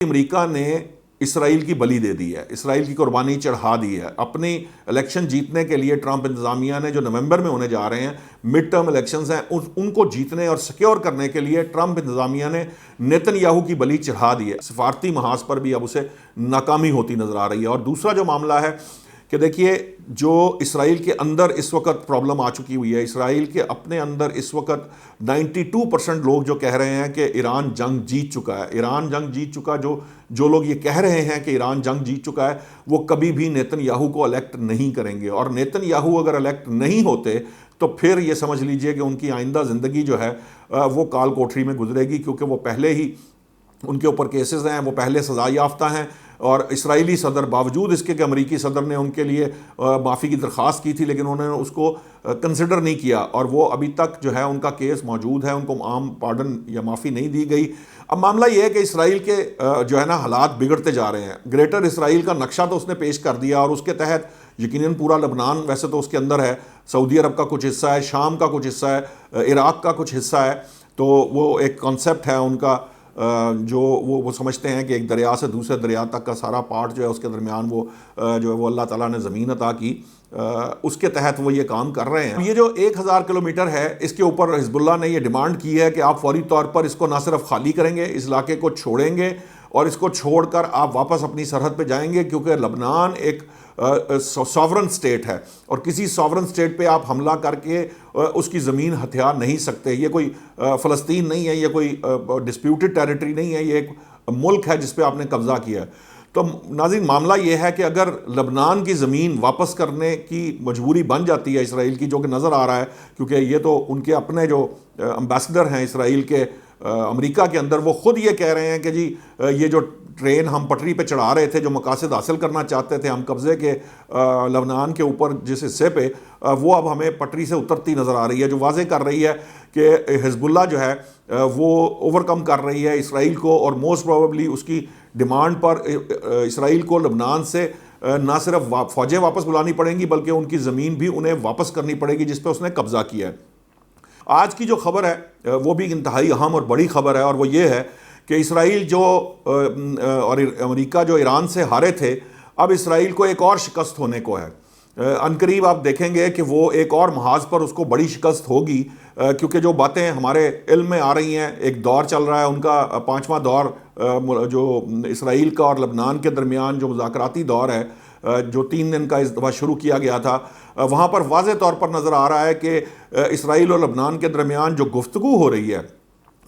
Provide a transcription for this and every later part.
امریکہ نے اسرائیل کی بلی دے دی ہے، اسرائیل کی قربانی چڑھا دی ہے اپنی الیکشن جیتنے کے لیے۔ ٹرمپ انتظامیہ نے جو نومبر میں ہونے جا رہے ہیں مڈ ٹرم الیکشنز ہیں، ان کو جیتنے اور سیکیور کرنے کے لیے ٹرمپ انتظامیہ نے نیتن یاہو کی بلی چڑھا دی ہے۔ سفارتی محاذ پر بھی اب اسے ناکامی ہوتی نظر آ رہی ہے۔ اور دوسرا جو معاملہ ہے کہ دیکھیے، جو اسرائیل کے اندر اس وقت پرابلم آ چکی ہوئی ہے، اسرائیل کے اپنے اندر اس وقت 92% لوگ جو کہہ رہے ہیں کہ ایران جنگ جیت چکا ہے، ایران جنگ جیت چکا، جو لوگ یہ کہہ رہے ہیں کہ ایران جنگ جیت چکا ہے، وہ کبھی بھی نیتن یاہو کو الیکٹ نہیں کریں گے۔ اور نیتن یاہو اگر الیکٹ نہیں ہوتے تو پھر یہ سمجھ لیجئے کہ ان کی آئندہ زندگی جو ہے وہ کال کوٹری میں گزرے گی، کیونکہ وہ پہلے ہی ان کے اوپر کیسز ہیں، وہ پہلے سزا یافتہ ہیں۔ اور اسرائیلی صدر باوجود اس کے کہ امریکی صدر نے ان کے لیے معافی کی درخواست کی تھی، لیکن انہوں نے اس کو کنسیڈر نہیں کیا، اور وہ ابھی تک جو ہے ان کا کیس موجود ہے، ان کو عام پارڈن یا معافی نہیں دی گئی۔ اب معاملہ یہ ہے کہ اسرائیل کے جو ہے نا حالات بگڑتے جا رہے ہیں۔ گریٹر اسرائیل کا نقشہ تو اس نے پیش کر دیا، اور اس کے تحت یقیناً پورا لبنان ویسے تو اس کے اندر ہے، سعودی عرب کا کچھ حصہ ہے، شام کا کچھ حصہ ہے، عراق کا کچھ حصہ ہے۔ تو وہ ایک کانسیپٹ ہے ان کا، جو وہ سمجھتے ہیں کہ ایک دریا سے دوسرے دریا تک کا سارا پارٹ جو ہے اس کے درمیان وہ جو ہے وہ اللہ تعالیٰ نے زمین عطا کی، اس کے تحت وہ یہ کام کر رہے ہیں۔ یہ جو 1000 کلومیٹر ہے، اس کے اوپر حزب اللہ نے یہ ڈیمانڈ کی ہے کہ آپ فوری طور پر اس کو نہ صرف خالی کریں گے، اس علاقے کو چھوڑیں گے، اور اس کو چھوڑ کر آپ واپس اپنی سرحد پہ جائیں گے، کیونکہ لبنان ایک ساورن سٹیٹ ہے، اور کسی ساورن سٹیٹ پہ آپ حملہ کر کے اس کی زمین ہتھیار نہیں سکتے۔ یہ کوئی فلسطین نہیں ہے، یہ کوئی ڈسپیوٹڈ ٹیریٹری نہیں ہے، یہ ایک ملک ہے جس پہ آپ نے قبضہ کیا ہے۔ تو ناظرین، معاملہ یہ ہے کہ اگر لبنان کی زمین واپس کرنے کی مجبوری بن جاتی ہے اسرائیل کی، جو کہ نظر آ رہا ہے، کیونکہ یہ تو ان کے اپنے جو امبیسڈر ہیں اسرائیل کے امریکہ کے اندر، وہ خود یہ کہہ رہے ہیں کہ جی یہ جو ٹرین ہم پٹری پہ چڑھا رہے تھے، جو مقاصد حاصل کرنا چاہتے تھے ہم قبضے کے لبنان کے اوپر جس حصے پہ، وہ اب ہمیں پٹری سے اترتی نظر آ رہی ہے، جو واضح کر رہی ہے کہ حزب اللہ جو ہے وہ اوور کم کر رہی ہے اسرائیل کو، اور موسٹ پروبیبلی اس کی ڈیمانڈ پر اسرائیل کو لبنان سے نہ صرف فوجیں واپس بلانی پڑیں گی، بلکہ ان کی زمین بھی انہیں واپس کرنی پڑے گی جس پہ اس نے قبضہ کیا ہے۔ آج کی جو خبر ہے وہ بھی انتہائی اہم اور بڑی خبر ہے، اور وہ یہ ہے کہ اسرائیل جو اور امریکہ جو ایران سے ہارے تھے، اب اسرائیل کو ایک اور شکست ہونے کو ہے۔ عنقریب آپ دیکھیں گے کہ وہ ایک اور محاذ پر اس کو بڑی شکست ہوگی، کیونکہ جو باتیں ہمارے علم میں آ رہی ہیں، ایک دور چل رہا ہے ان کا 5واں دور، جو اسرائیل کا اور لبنان کے درمیان جو مذاکراتی دور ہے، جو 3 دن کا اس دفعہ شروع کیا گیا تھا، وہاں پر واضح طور پر نظر آ رہا ہے کہ اسرائیل اور لبنان کے درمیان جو گفتگو ہو رہی ہے،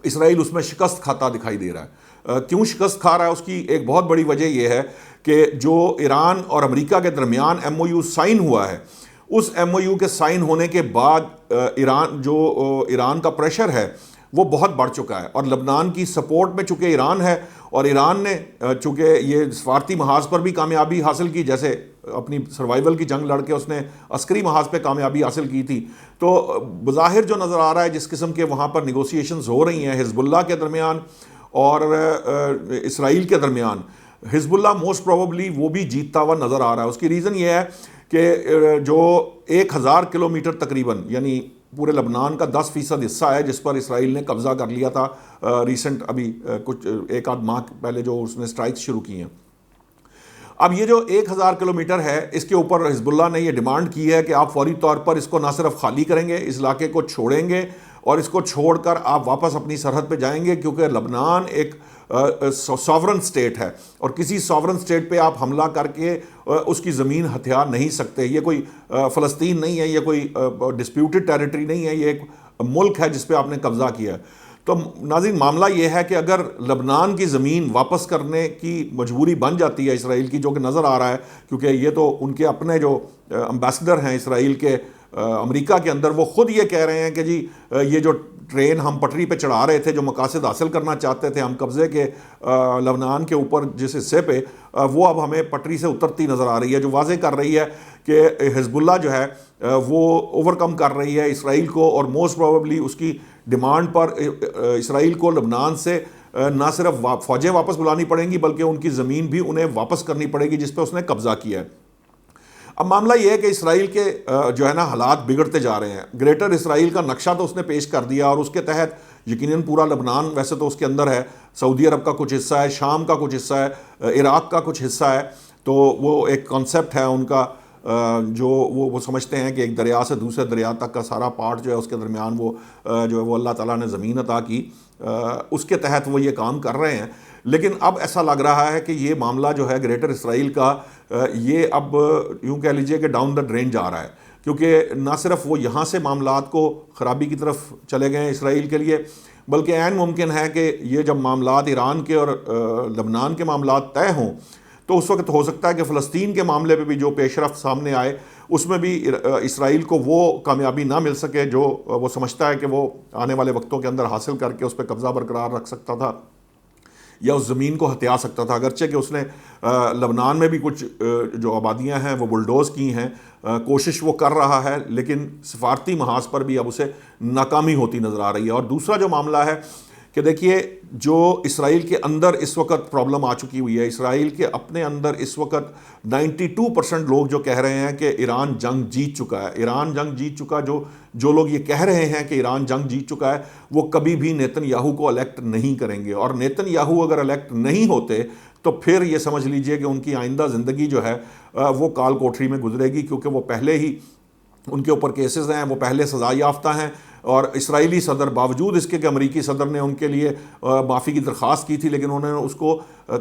اسرائیل اس میں شکست کھاتا دکھائی دے رہا ہے۔ کیوں شکست کھا رہا ہے؟ اس کی ایک بہت بڑی وجہ یہ ہے کہ جو ایران اور امریکہ کے درمیان ایم او یو سائن ہوا ہے، اس ایم او یو کے سائن ہونے کے بعد ایران کا پریشر ہے وہ بہت بڑھ چکا ہے، اور لبنان کی سپورٹ میں چونکہ ایران ہے، اور ایران نے چونکہ یہ سفارتی محاذ پر بھی کامیابی حاصل کی، جیسے اپنی سروائیول کی جنگ لڑ کے اس نے عسکری محاذ پہ کامیابی حاصل کی تھی، تو بظاہر جو نظر آ رہا ہے جس قسم کے وہاں پر نیگوسیشنز ہو رہی ہیں حزب اللہ کے درمیان اور اسرائیل کے درمیان، حزب اللہ موسٹ پروبیبلی وہ بھی جیتتا ہوا نظر آ رہا ہے۔ اس کی ریزن یہ ہے کہ جو 1000 کلومیٹر تقریباً، یعنی پورے لبنان کا 10% حصہ ہے جس پر اسرائیل نے قبضہ کر لیا تھا ریسنٹ، ابھی کچھ 1 ماہ پہلے جو اس نے سٹرائکس شروع کی ہیں۔ اب یہ جو 1000 کلومیٹر ہے، اس کے اوپر حزب اللہ نے یہ ڈیمانڈ کی ہے کہ آپ فوری طور پر اس کو نہ صرف خالی کریں گے، اس علاقے کو چھوڑیں گے، اور اس کو چھوڑ کر آپ واپس اپنی سرحد پہ جائیں گے، کیونکہ لبنان ایک ساورن سٹیٹ ہے، اور کسی ساورن سٹیٹ پہ آپ حملہ کر کے اس کی زمین ہتھیار نہیں سکتے۔ یہ کوئی فلسطین نہیں ہے، یہ کوئی ڈسپیوٹڈ ٹیریٹری نہیں ہے، یہ ایک ملک ہے جس پہ آپ نے قبضہ کیا ہے۔ تو ناظرین، معاملہ یہ ہے کہ اگر لبنان کی زمین واپس کرنے کی مجبوری بن جاتی ہے اسرائیل کی، جو کہ نظر آ رہا ہے، کیونکہ یہ تو ان کے اپنے جو امبیسڈر ہیں اسرائیل کے امریکہ کے اندر، وہ خود یہ کہہ رہے ہیں کہ جی یہ جو ٹرین ہم پٹری پہ چڑھا رہے تھے، جو مقاصد حاصل کرنا چاہتے تھے ہم قبضے کے لبنان کے اوپر جس حصے پہ، وہ اب ہمیں پٹری سے اترتی نظر آ رہی ہے، جو واضح کر رہی ہے کہ حزب اللہ جو ہے وہ اوور کم کر رہی ہے اسرائیل کو، اور موسٹ پروبیبلی اس کی ڈیمانڈ پر اسرائیل کو لبنان سے نہ صرف فوجیں واپس بلانی پڑیں گی، بلکہ ان کی زمین بھی انہیں واپس کرنی پڑے گی جس پہ اس نے قبضہ کیا ہے۔ اب معاملہ یہ ہے کہ اسرائیل کے جو ہے نا حالات بگڑتے جا رہے ہیں۔ گریٹر اسرائیل کا نقشہ تو اس نے پیش کر دیا، اور اس کے تحت یقیناً پورا لبنان ویسے تو اس کے اندر ہے، سعودی عرب کا کچھ حصہ ہے، شام کا کچھ حصہ ہے، عراق کا کچھ حصہ ہے، تو وہ ایک کانسیپٹ ہے ان کا جو وہ سمجھتے ہیں کہ ایک دریا سے دوسرے دریا تک کا سارا پارٹ جو ہے اس کے درمیان وہ جو ہے وہ اللہ تعالیٰ نے زمین عطا کی، اس کے تحت وہ یہ کام کر رہے ہیں۔ لیکن اب ایسا لگ رہا ہے کہ یہ معاملہ جو ہے گریٹر اسرائیل کا یہ اب یوں کہہ لیجئے کہ ڈاؤن دا ڈرین جا رہا ہے، کیونکہ نہ صرف وہ یہاں سے معاملات کو خرابی کی طرف چلے گئے ہیں اسرائیل کے لیے، بلکہ عین ممکن ہے کہ یہ جب معاملات ایران کے اور لبنان کے معاملات طے ہوں تو اس وقت ہو سکتا ہے کہ فلسطین کے معاملے پہ بھی جو پیش رفت سامنے آئے اس میں بھی اسرائیل کو وہ کامیابی نہ مل سکے جو وہ سمجھتا ہے کہ وہ آنے والے وقتوں کے اندر حاصل کر کے اس پہ قبضہ برقرار رکھ سکتا تھا یا اس زمین کو ہتھیا سکتا تھا، اگرچہ کہ اس نے لبنان میں بھی کچھ جو آبادیاں ہیں وہ بلڈوز کی ہیں، کوشش وہ کر رہا ہے، لیکن سفارتی محاذ پر بھی اب اسے ناکامی ہوتی نظر آ رہی ہے۔ اور دوسرا جو معاملہ ہے کہ دیکھیے جو اسرائیل کے اندر اس وقت پرابلم آ چکی ہوئی ہے، اسرائیل کے اپنے اندر اس وقت 92% لوگ جو کہہ رہے ہیں کہ ایران جنگ جیت چکا ہے، ایران جنگ جیت چکا، جو لوگ یہ کہہ رہے ہیں کہ ایران جنگ جیت چکا ہے وہ کبھی بھی نیتن یاہو کو الیکٹ نہیں کریں گے، اور نیتن یاہو اگر الیکٹ نہیں ہوتے تو پھر یہ سمجھ لیجئے کہ ان کی آئندہ زندگی جو ہے وہ کال کوٹری میں گزرے گی، کیونکہ وہ پہلے ہی ان کے اوپر کیسز ہیں، وہ پہلے سزا یافتہ ہیں، اور اسرائیلی صدر باوجود اس کے کہ امریکی صدر نے ان کے لیے معافی کی درخواست کی تھی لیکن انہوں نے اس کو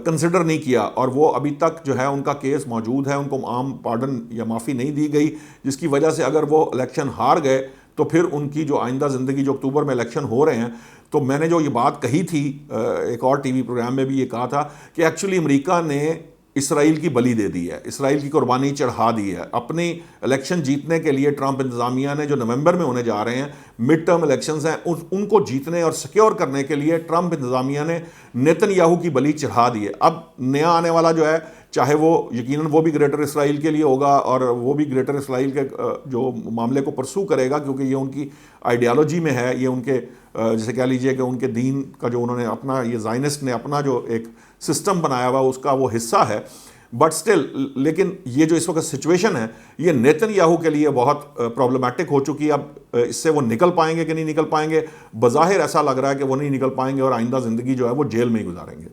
کنسیڈر نہیں کیا، اور وہ ابھی تک جو ہے ان کا کیس موجود ہے، ان کو عام پارڈن یا معافی نہیں دی گئی، جس کی وجہ سے اگر وہ الیکشن ہار گئے تو پھر ان کی جو آئندہ زندگی، جو اکتوبر میں الیکشن ہو رہے ہیں، تو میں نے جو یہ بات کہی تھی ایک اور ٹی وی پروگرام میں بھی یہ کہا تھا کہ ایکچولی امریکہ نے اسرائیل کی بلی دے دی ہے، اسرائیل کی قربانی چڑھا دی ہے اپنی الیکشن جیتنے کے لیے۔ ٹرمپ انتظامیہ نے جو نومبر میں ہونے جا رہے ہیں مڈ ٹرم الیکشنز ہیں، ان کو جیتنے اور سیکیور کرنے کے لیے ٹرمپ انتظامیہ نے نیتن یاہو کی بلی چڑھا دی ہے۔ اب نیا آنے والا جو ہے، چاہے وہ یقیناً وہ بھی گریٹر اسرائیل کے لیے ہوگا اور وہ بھی گریٹر اسرائیل کے جو معاملے کو پرسو کرے گا، کیونکہ یہ ان کی آئیڈیالوجی میں ہے، یہ ان کے جیسے کہہ لیجئے کہ ان کے دین کا جو انہوں نے اپنا، یہ زائنسٹ نے اپنا جو ایک سسٹم بنایا ہوا اس کا وہ حصہ ہے، بٹ سٹل لیکن یہ جو اس وقت سچویشن ہے یہ نیتن یاہو کے لیے بہت پرابلمٹک ہو چکی ہے۔ اب اس سے وہ نکل پائیں گے کہ نہیں نکل پائیں گے؟ بظاہر ایسا لگ رہا ہے کہ وہ نہیں نکل پائیں گے اور آئندہ زندگی جو ہے وہ جیل میں ہی گزاریں گے۔